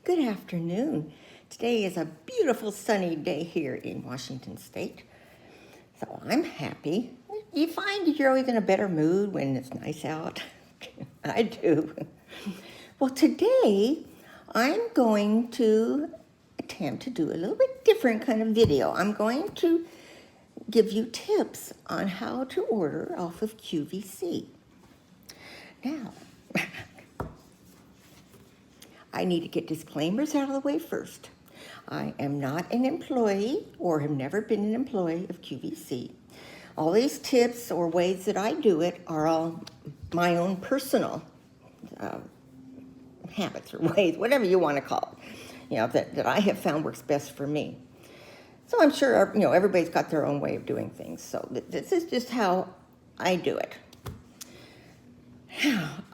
Good afternoon. Today is a beautiful sunny day here in Washington State. So I'm happy. You find you're always in a better mood when it's nice out? I do. Well, today I'm going to attempt to do a little bit different kind of video. I'm going to give you tips on how to order off of QVC. Now, I need to get disclaimers out of the way first. I am not an employee or have never been an employee of QVC. All these tips or ways that I do it are all my own personal habits or ways, whatever you want to call it, that I have found works best for me. So I'm sure, everybody's got their own way of doing things. So this is just how I do it.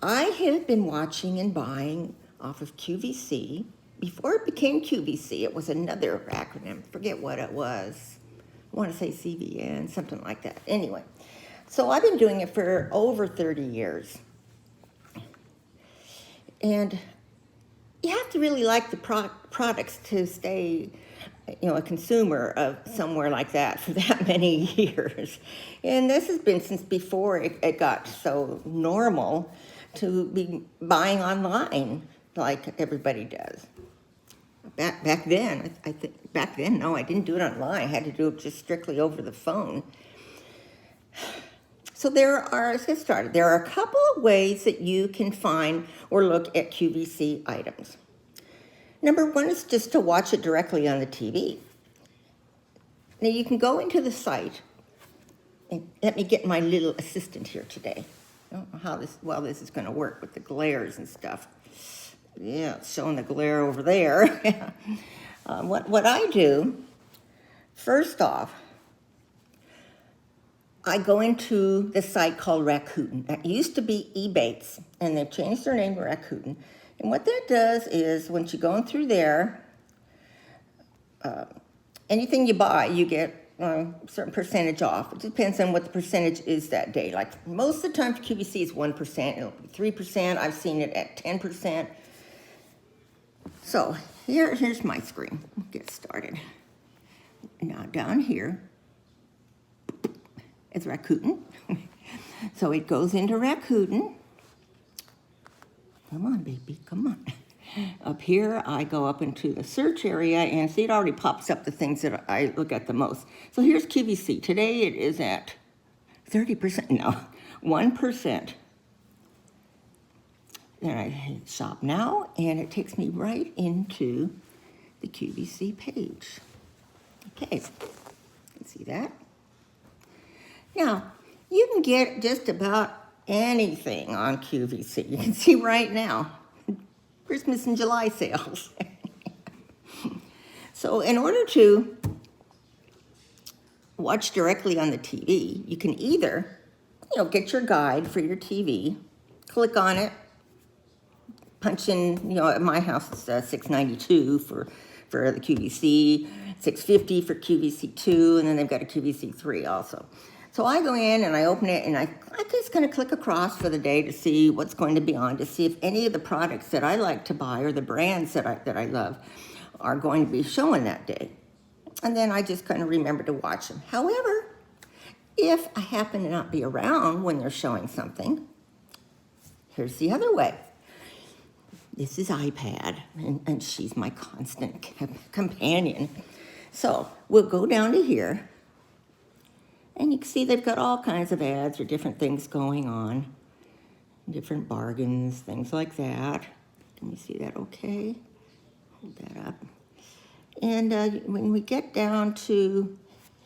I have been watching and buying off of QVC. Before it became QVC, it was another acronym. Forget what it was. I want to say CVN, something like that. Anyway, so I've been doing it for over 30 years. And you have to really like the products to stay, a consumer of somewhere like that for that many years. And this has been since before it got so normal to be buying online like everybody does. Back then, no, I didn't do it online. I had to do it just strictly over the phone. So let's get started. There are a couple of ways that you can find or look at QVC items. Number one is just to watch it directly on the TV. Now you can go into the site, and let me get my little assistant here today. I don't know how this is going to work with the glares and stuff. Yeah, it's showing the glare over there. What I do, first off, I go into the site called Rakuten. That used to be Ebates, and they've changed their name to Rakuten. And what that does is, once you're going through there, anything you buy, you get a certain percentage off. It depends on what the percentage is that day. Like most of the time for QVC is 1%, it'll be 3%. I've seen it at 10%. So here's my screen. We'll get started. Now down here is Rakuten. So it goes into Rakuten. Come on, baby, come on. Up here, I go up into the search area, and see, it already pops up the things that I look at the most. So here's QVC. Today it is at 30%, no, 1%. Then I hit shop now, and it takes me right into the QVC page. Okay, you can see that. Now, you can get just about anything on QVC. You can see right now, Christmas and July sales. So in order to watch directly on the TV, you can either, get your guide for your TV, click on it, punch in, at my house it's $6.92 for the QVC, $6.50 for QVC2, and then they've got a QVC3 also. So I go in and I open it, and I just kind of click across for the day to see what's going to be on, to see if any of the products that I like to buy or the brands that I love are going to be showing that day. And then I just kind of remember to watch them. However, if I happen to not be around when they're showing something, here's the other way. This is iPad, and she's my constant companion. So we'll go down to here, and you can see they've got all kinds of ads or different things going on, different bargains, things like that. Can you see that okay? Hold that up. And when we get down to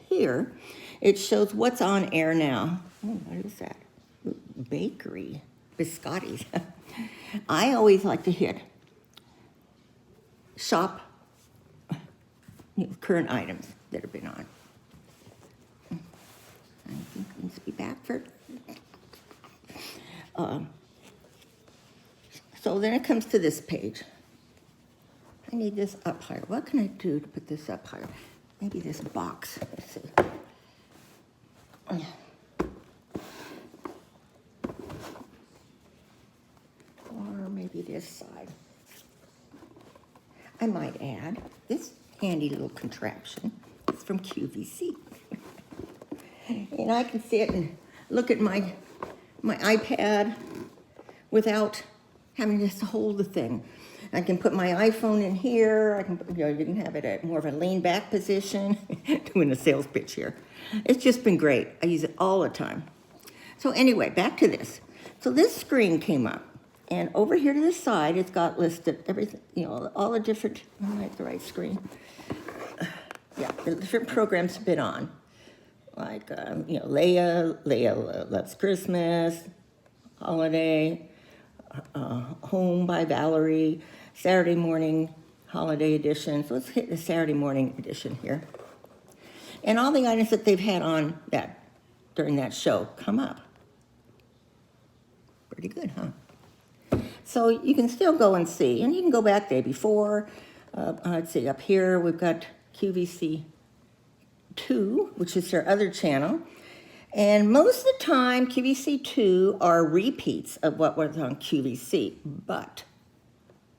here, it shows what's on air now. Oh, what is that? Bakery, biscottis. I always like to hit shop current items that have been on. I think it needs to be back for. So then it comes to this page. I need this up higher. What can I do to put this up higher? Maybe this box. Let's see. Or maybe this side. I might add, this handy little contraption is from QVC. And I can sit and look at my iPad without having to hold the thing. I can put my iPhone in here. I can, you can have it at more of a lean back position. Doing a sales pitch here. It's just been great. I use it all the time. So anyway, back to this. So this screen came up, and over here to the side, it's got listed everything, all the different, that's the right screen. Yeah, the different programs have been on. Like, Leia Loves Christmas, Holiday, Home by Valerie, Saturday Morning Holiday Edition. So let's hit the Saturday Morning Edition here. And all the items that they've had on that during that show come up. Pretty good, huh? So you can still go and see, and you can go back day before. Let's see, up here we've got QVC 2, which is their other channel. And most of the time, QVC 2 are repeats of what was on QVC, but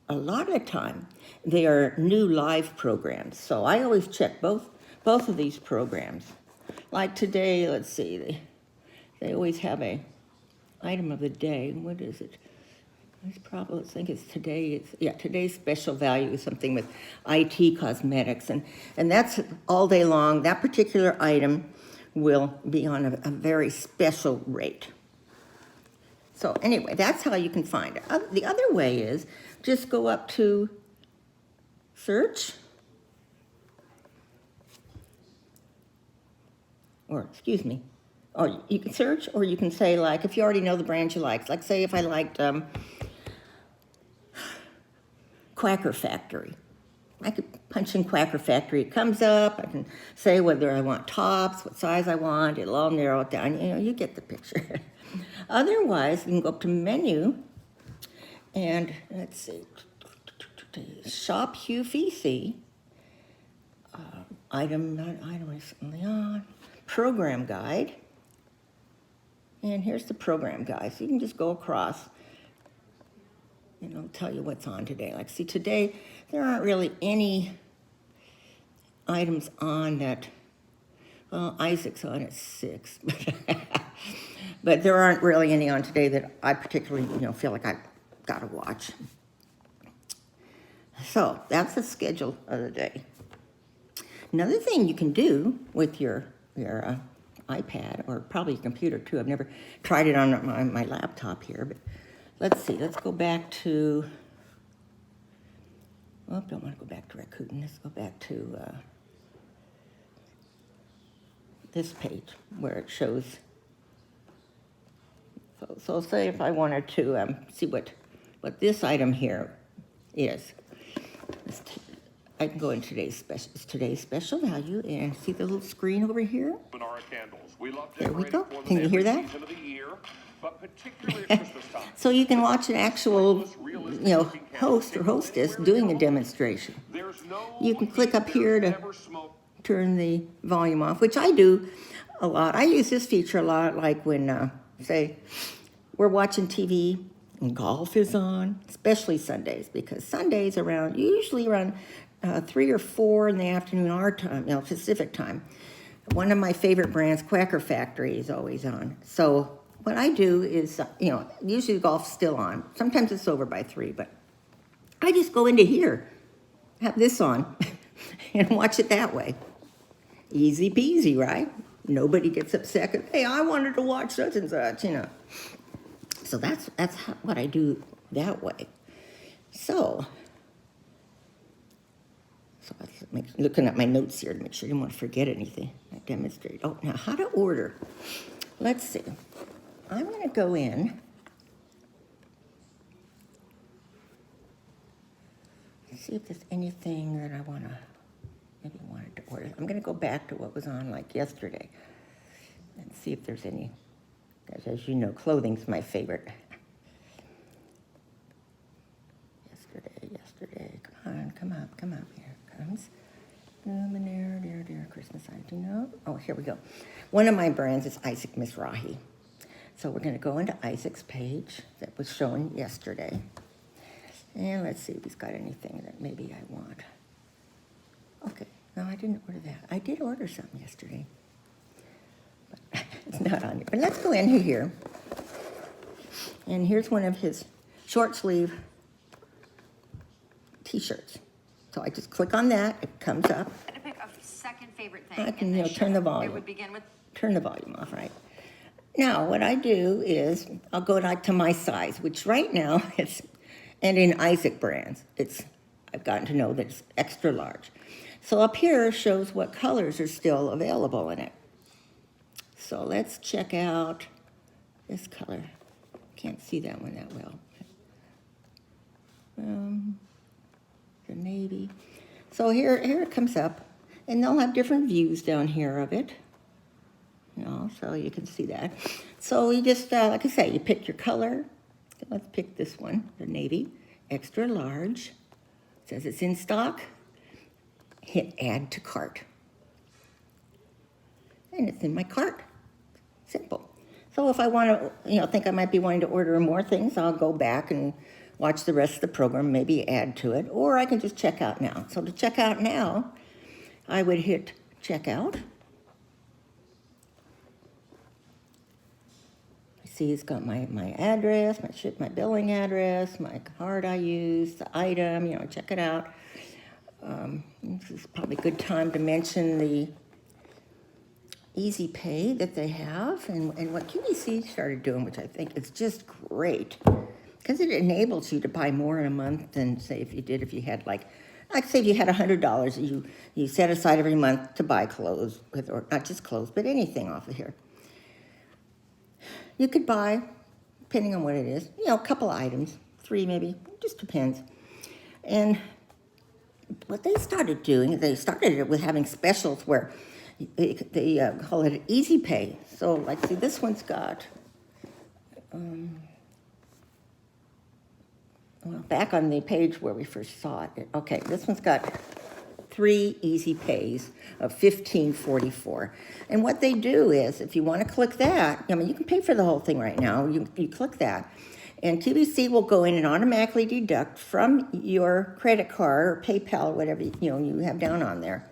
a lot of the time, they are new live programs. So I always check both of these programs. Like today, let's see, they always have a item of the day. What is it? I think it's today. Today's special value is something with IT cosmetics, and that's all day long. That particular item will be on a very special rate. So anyway, that's how you can find it. The other way is just go up to search, or excuse me, or you can search, or you can say, like, if you already know the brand you like say if I liked Quaker Factory. I could punch in Quaker Factory. It comes up. I can say whether I want tops, what size I want. It'll all narrow it down. You get the picture. Otherwise, you can go up to menu, and let's see, shop QVC, item recently on, program guide, and here's the program guide. So you can just go across, and it'll tell you what's on today. Like, see, today there aren't really any items on that. Well, Isaac's on at 6, but there aren't really any on today that I particularly, feel like I've got to watch. So that's the schedule of the day. Another thing you can do with your iPad, or probably your computer too. I've never tried it on my laptop here, but let's see. Let's go back to. Oh, don't want to go back to Rakuten. Let's go back to this page where it shows. So say if I wanted to see what this item here is. I can go in today's special value and see the little screen over here. There we go. Can you hear that? So you can watch an actual, host or hostess doing a demonstration. You can click up here to turn the volume off, which I do a lot. I use this feature a lot, like when, say, we're watching TV and golf is on, especially Sundays, because Sundays usually around 3 or 4 in the afternoon, our time, Pacific time. One of my favorite brands, Quaker Factory, is always on. So what I do is, usually golf's still on. Sometimes it's over by 3, but I just go into here, have this on, and watch it that way. Easy peasy, right? Nobody gets upset. Hey, I wanted to watch such and such, So that's what I do that way. So looking at my notes here to make sure I didn't want to forget anything. I demonstrate. Oh, now how to order. Let's see. I'm going to go in. See if there's anything that I wanted to order. I'm going to go back to what was on like yesterday and see if there's any. As you know, clothing's my favorite. Yesterday. Come up. Here it comes. Luminaire, dear Christmas. I do know. Oh, here we go. One of my brands is Isaac Mizrahi. So we're going to go into Isaac's page that was shown yesterday. And let's see if he's got anything that maybe I want. Okay, no, I didn't order that. I did order something yesterday, but it's not on here. But let's go into here. And here's one of his short sleeve t-shirts. So I just click on that, it comes up. I had to pick a second favorite thing. I can, turn the volume. It would begin with. Turn the volume off, right? Now, what I do is I'll go to my size, which right now and in Isaac brands, I've gotten to know that it's extra large. So up here shows what colors are still available in it. So let's check out this color. Can't see that one that well. The navy. So here it comes up, and they'll have different views down here of it. So you can see that. So you just, like I say, you pick your color. Let's pick this one, the navy, extra large. It says it's in stock. Hit add to cart. And it's in my cart. Simple. So if I want to, think I might be wanting to order more things, I'll go back and watch the rest of the program, maybe add to it, or I can just check out now. So to check out now, I would hit checkout. See, it's got my address, my billing address, my card I use, the item, check it out. This is probably a good time to mention the Easy Pay that they have and what QVC started doing, which I think is just great, because it enables you to buy more in a month than, say, if you had like say if you had $100, you set aside every month to buy clothes, or not just clothes, but anything off of here. You could buy, depending on what it is, a couple items, 3 maybe, it just depends. And what they started doing, they started it with having specials where they call it Easy Pay. So, like, see, this one's got, back on the page where we first saw it, okay, this one's got 3 easy pays of $15.44. And what they do is, if you want to click that, you can pay for the whole thing right now. You click that, and QVC will go in and automatically deduct from your credit card or PayPal or whatever you have down on there.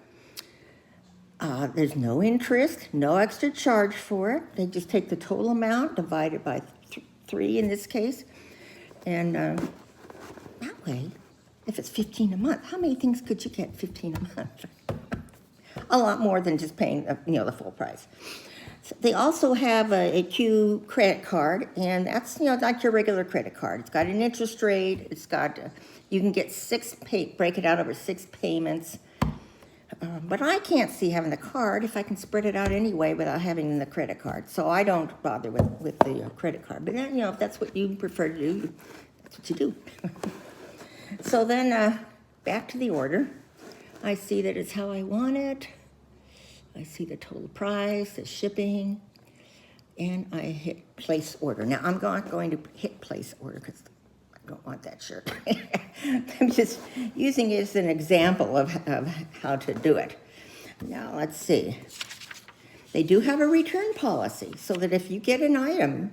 There's no interest, no extra charge for it. They just take the total amount, divide it by 3 in this case, and that way, if it's $15 a month, how many things could you get $15 a month? A lot more than just paying the full price. So they also have a Q credit card, and that's like your regular credit card. It's got an interest rate. It's got you can get break it out over 6 payments. But I can't see having the card if I can spread it out anyway without having the credit card. So I don't bother with the credit card. But then, if that's what you prefer to do, that's what you do. So then back to the order. I see that it's how I want it. I see the total price, the shipping, and I hit place order. Now I'm not going to hit place order because I don't want that shirt. I'm just using it as an example of how to do it. Now let's see. They do have a return policy, so that if you get an item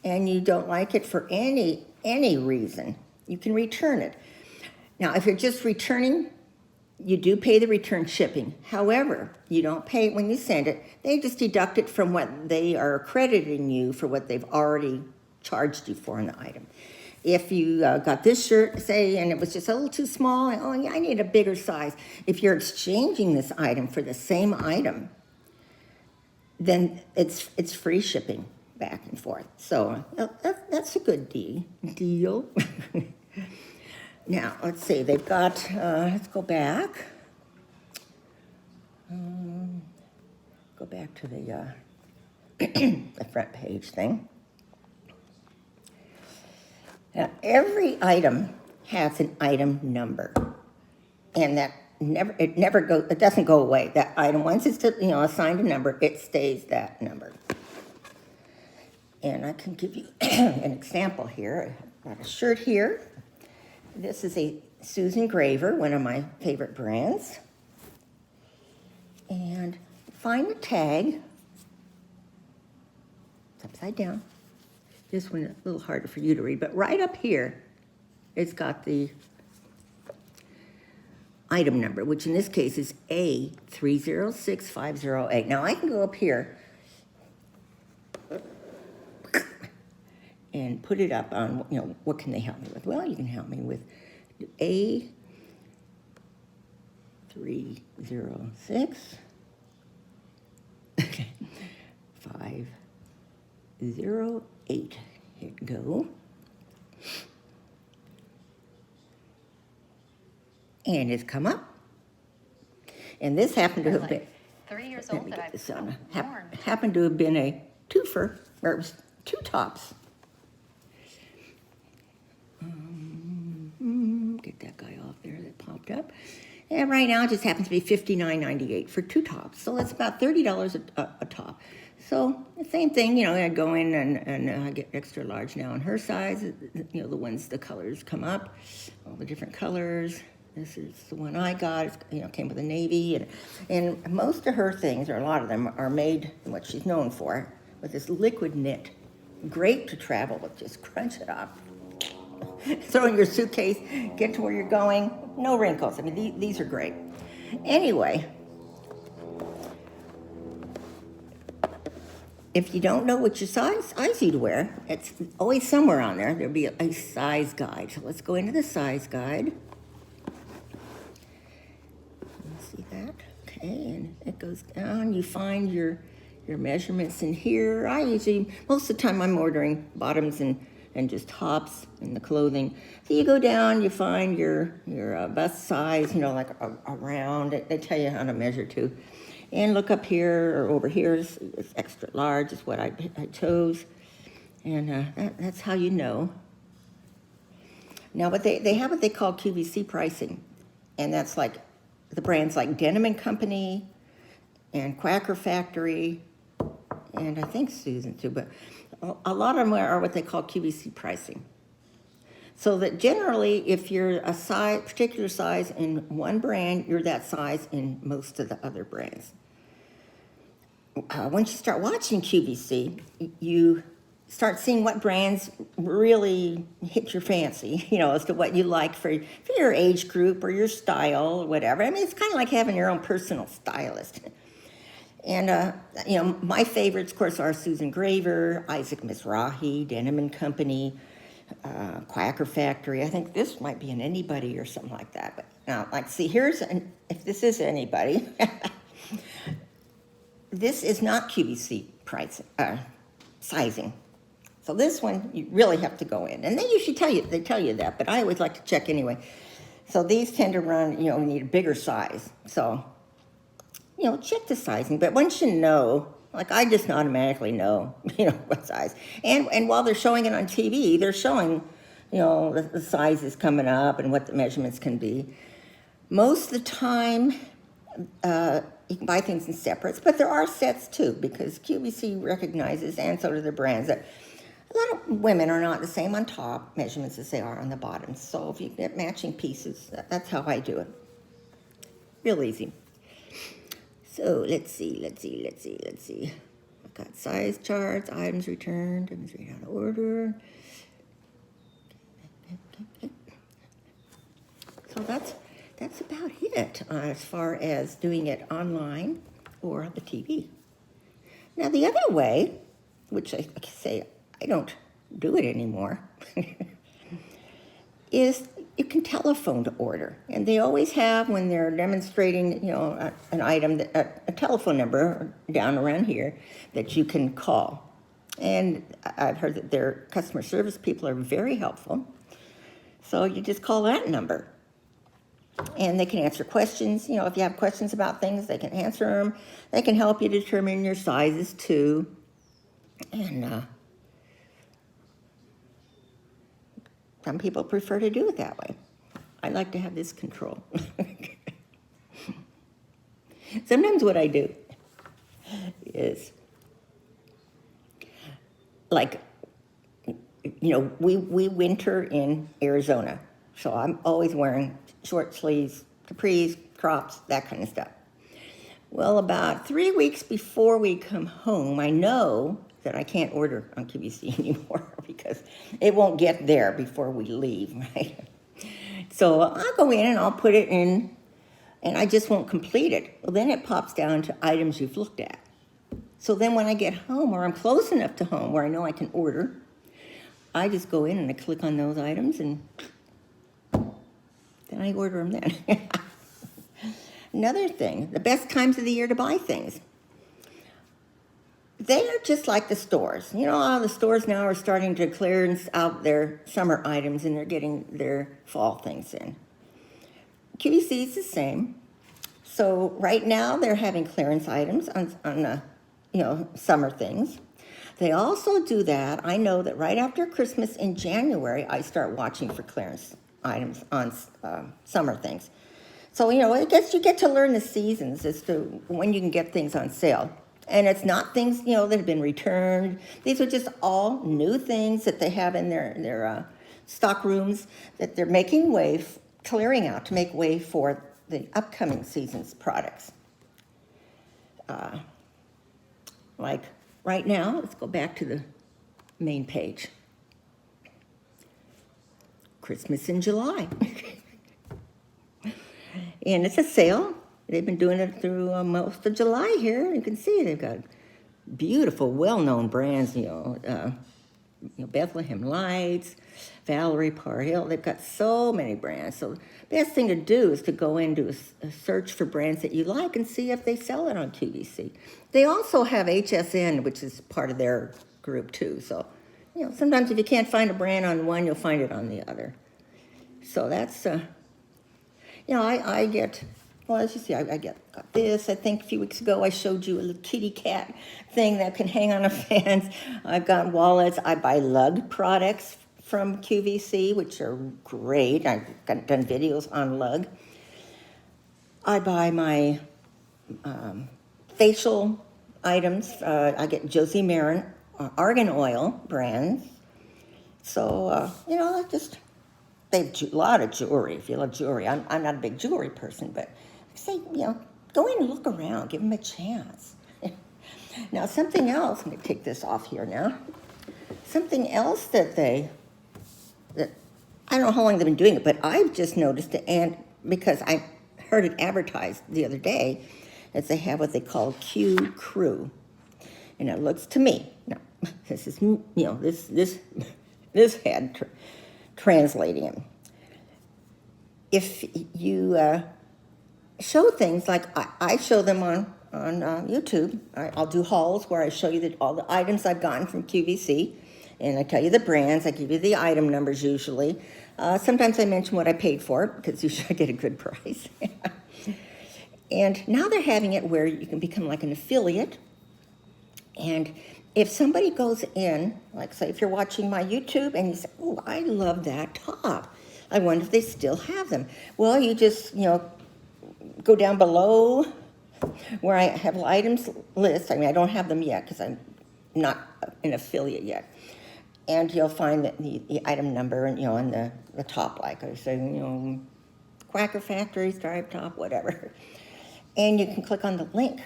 and you don't like it for any reason, you can return it. Now, if you're just returning, you do pay the return shipping. However, you don't pay it when you send it. They just deduct it from what they are crediting you for what they've already charged you for in the item. If you got this shirt, say, and it was just a little too small, and, oh, yeah, I need a bigger size. If you're exchanging this item for the same item, then it's free shipping back and forth. So that's a good deal. Now, let's see, they've got, let's go back. Go back to the, the front page thing. Now, every item has an item number, and it doesn't go away. That item, once it's assigned a number, it stays that number. And I can give you an example here. I got a shirt here. This is a Susan Graver, one of my favorite brands. And find the tag. It's upside down. This one a little harder for you to read, but right up here it's got the item number, which in this case is A306508. Now I can go up here and put it up on, what can they help me with? Well, you can help me with A306, okay, 508. Hit go. And it's come up. And this happened to You're have been, like 3 years let old me that get I've this on. born. Happened to have been a twofer, or it was two tops. Get that guy off there that popped up. And right now it just happens to be $59.98 for two tops. So that's about $30 a top. So the same thing, I go in and I get extra large now in her size. The colors come up, all the different colors. This is the one I got. It came with a navy, and most of her things, or a lot of them, are made what she's known for, with this liquid knit. Great to travel with. Just crunch it up. Throw in your suitcase, get to where you're going. No wrinkles. I mean, these are great. Anyway, if you don't know which size you'd wear, it's always somewhere on there. There'll be a size guide. So let's go into the size guide. See that? Okay, and it goes down. You find your measurements in here. Most of the time I'm ordering bottoms and just tops and the clothing. So you go down, you find your bust size, like around. They tell you how to measure too. And look up here or over here is extra large is what I chose. And that's how you know. Now, but they have what they call QVC pricing. And that's like the brands like Denim & Company and Quaker Factory, and I think Susan too, but a lot of them are what they call QVC pricing. So that generally, if you're a particular size in one brand, you're that size in most of the other brands. Once you start watching QVC, you start seeing what brands really hit your fancy, as to what you like for your age group or your style or whatever. I mean, it's kind of like having your own personal stylist. And, my favorites, of course, are Susan Graver, Isaac Mizrahi, Denim & Company, Quaker Factory. I think this might be an Anybody or something like that. But now, see, if this is Anybody, this is not QVC sizing. So this one, you really have to go in. And they usually tell you that, but I always like to check anyway. So these tend to run, you need a bigger size. So, check the sizing. But once you know, I just automatically know, what size. And while they're showing it on TV, they're showing, the sizes coming up and what the measurements can be. Most of the time, you can buy things in separates, but there are sets too, because QVC recognizes, and so do the brands, that a lot of women are not the same on top measurements as they are on the bottom. So if you get matching pieces, that's how I do it. Real easy. So let's see. I've got size charts, items returned, demonstrate how to order. So that's about it as far as doing it online or on the TV. Now the other way, which I say I don't do it anymore, is you can telephone to order. And they always have, when they're demonstrating, an item, a telephone number down around here that you can call. And I've heard that their customer service people are very helpful. So you just call that number. And they can answer questions. If you have questions about things, they can answer them. They can help you determine your sizes too. And some people prefer to do it that way. I like to have this control. Sometimes what I do is, we winter in Arizona. So I'm always wearing short sleeves, capris, crops, that kind of stuff. Well, about 3 weeks before we come home, I know that I can't order on QVC anymore because it won't get there before we leave, right? So I'll go in and I'll put it in, and I just won't complete it. Well, then it pops down to items you've looked at. So then when I get home, or I'm close enough to home where I know I can order, I just go in and I click on those items, and then I order them then. Another thing, the best times of the year to buy things. They are just like the stores. You know, all the stores now are starting to clearance out their summer items, and they're getting their fall things in. QVC is the same. So right now they're having clearance items on summer things. They also do that. I know that right after Christmas in January, I start watching for clearance items on summer things. So, I guess you get to learn the seasons as to when you can get things on sale. And it's not things, that have been returned. These are just all new things that they have in their stock rooms that they're making way, clearing out to make way for the upcoming season's products. Like right now, let's go back to the main page. Christmas in July. And it's a sale. They've been doing it through most of July here. You can see they've got beautiful, well-known brands, Bethlehem Lights, Valerie Parr Hill. They've got so many brands. So the best thing to do is to go in, do a search for brands that you like and see if they sell it on QVC. They also have HSN, which is part of their group too. So, sometimes if you can't find a brand on one, you'll find it on the other. So that's, I get... Well, as you see, I got this. I think a few weeks ago I showed you a little kitty cat thing that can hang on a fence. I've got wallets. I buy lug products from QVC, which are great. I've done videos on lug. I buy my facial items. I get Josie Marin argan oil brands. So, they have a lot of jewelry. If you love jewelry, I'm not a big jewelry person, but say, go in and look around, give them a chance. Now, something else, let me take this off here now. Something else that I don't know how long they've been doing it, but I've just noticed it, and because I heard it advertised the other day, is they have what they call Q Crew. And it looks to me, now, this is, this had translating it. If you show things like I show them on YouTube, I'll do hauls where I show you all the items I've gotten from QVC, and I tell you the brands. I give you the item numbers usually. Sometimes I mention what I paid for it because usually I get a good price. And now they're having it where you can become like an affiliate. And if somebody goes in, like say if you're watching my YouTube and you say, oh, I love that top. I wonder if they still have them. Well, you just, go down below where I have items list. I mean, I don't have them yet because I'm not an affiliate yet. And you'll find that the item number and, on the top, like I say, Quacker Factory, Stripe Top, whatever. And you can click on the link.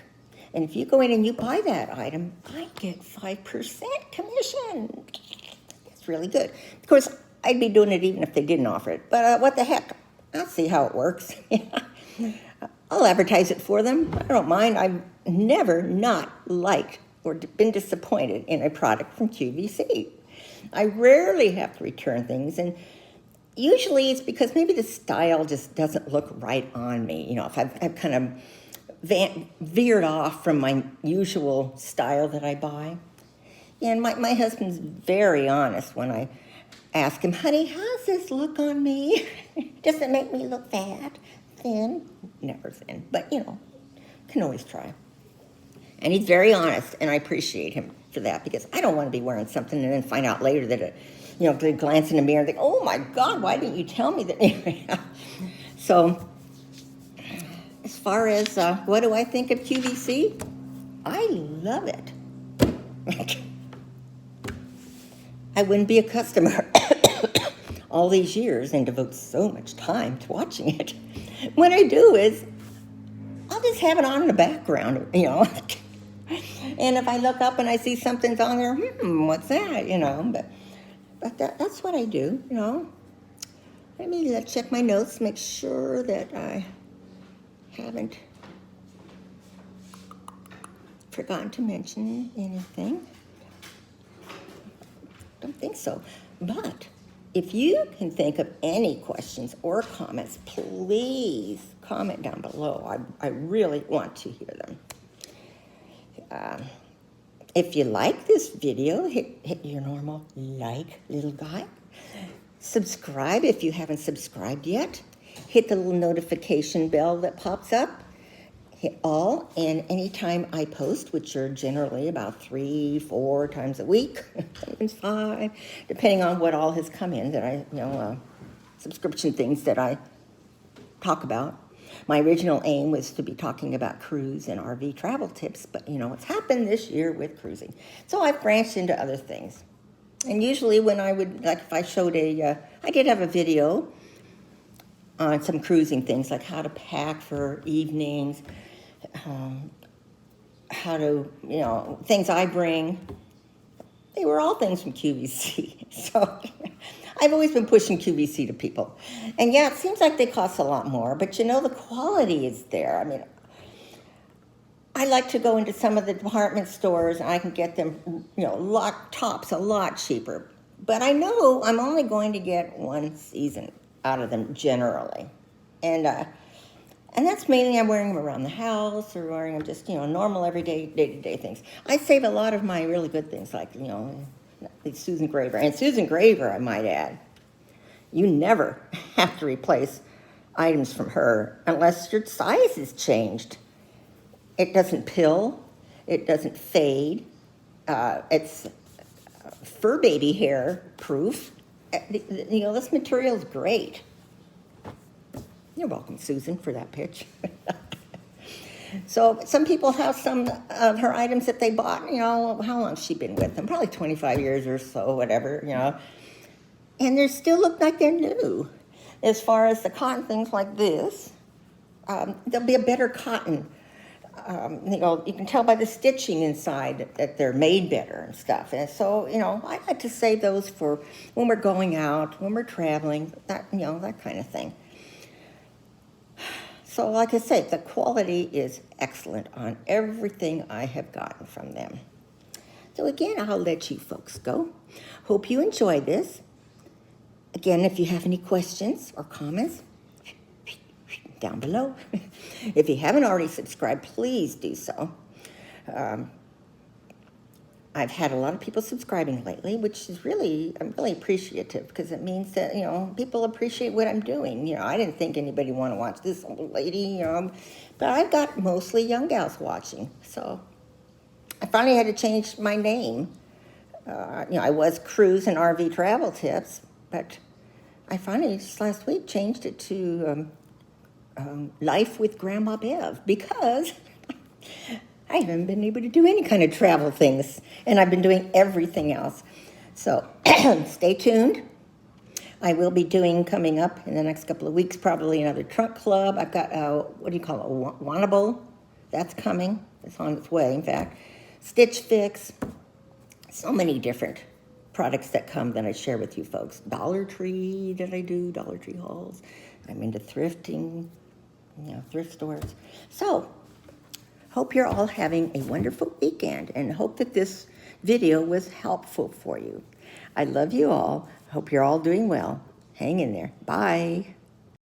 And if you go in and you buy that item, I get 5% commission. That's really good. Of course, I'd be doing it even if they didn't offer it. But what the heck? I'll see how it works. I'll advertise it for them. I don't mind. I've never not liked or been disappointed in a product from QVC. I rarely have to return things, and usually it's because maybe the style just doesn't look right on me. If I've kind of veered off from my usual style that I buy. And my husband's very honest when I ask him, honey, how's this look on me? Does it make me look fat, thin? Never thin, but can always try. And he's very honest, and I appreciate him for that because I don't want to be wearing something and then find out later that they glance in the mirror and think, oh my God, why didn't you tell me that? So, as far as what do I think of QVC? I love it. I wouldn't be a customer all these years and devote so much time to watching it. What I do is I'll just have it on in the background, And if I look up and I see something's on there, what's that, But that's what I do, Let me check my notes, make sure that I haven't forgotten to mention anything. Don't think so. But if you can think of any questions or comments, please comment down below. I really want to hear them. If you like this video, hit your normal like little guy. Subscribe if you haven't subscribed yet. Hit the little notification bell that pops up. Hit all, and anytime I post, which are generally about 3-4 times a week, sometimes 5, depending on what all has come in that I, subscription things that I talk about. My original aim was to be talking about cruise and RV travel tips, but what's happened this year with cruising. So I've branched into other things. And usually when I would, like if I showed I did have a video on some cruising things, like how to pack for evenings, how to, things I bring. They were all things from QVC. So I've always been pushing QVC to people. And yeah, it seems like they cost a lot more, but the quality is there. I mean, I like to go into some of the department stores and I can get them, tops a lot cheaper. But I know I'm only going to get one season out of them generally. And that's mainly I'm wearing them around the house or wearing them just, normal everyday, day-to-day things. I save a lot of my really good things like, Susan Graver. And Susan Graver, I might add, you never have to replace items from her unless your size is changed. It doesn't pill. It doesn't fade. It's fur baby hair proof. This material is great. You're welcome, Susan, for that pitch. So some people have some of her items that they bought, how long has she been with them? Probably 25 years or so, whatever, And they still look like they're new. As far as the cotton things like this, there'll be a better cotton. You can tell by the stitching inside that they're made better and stuff. And so, I like to save those for when we're going out, when we're traveling, that kind of thing. So like I say, the quality is excellent on everything I have gotten from them. So again, I'll let you folks go. Hope you enjoyed this. Again, if you have any questions or comments, down below. If you haven't already subscribed, please do so. I've had a lot of people subscribing lately, which is I'm really appreciative because it means that, people appreciate what I'm doing. I didn't think anybody want to watch this old lady, but I've got mostly young gals watching. So I finally had to change my name. I was Cruise and RV Travel Tips, but I finally just last week changed it to Life with Grandma Bev because I haven't been able to do any kind of travel things, and I've been doing everything else. So stay tuned. I will be doing, coming up in the next couple of weeks, probably another trunk club. I've got, what do you call it, Wannable? That's coming. It's on its way, in fact. Stitch Fix. So many different products that come that I share with you folks. Dollar Tree that I do, Dollar Tree hauls. I'm into thrifting, thrift stores. So hope you're all having a wonderful weekend and hope that this video was helpful for you. I love you all. Hope you're all doing well. Hang in there. Bye.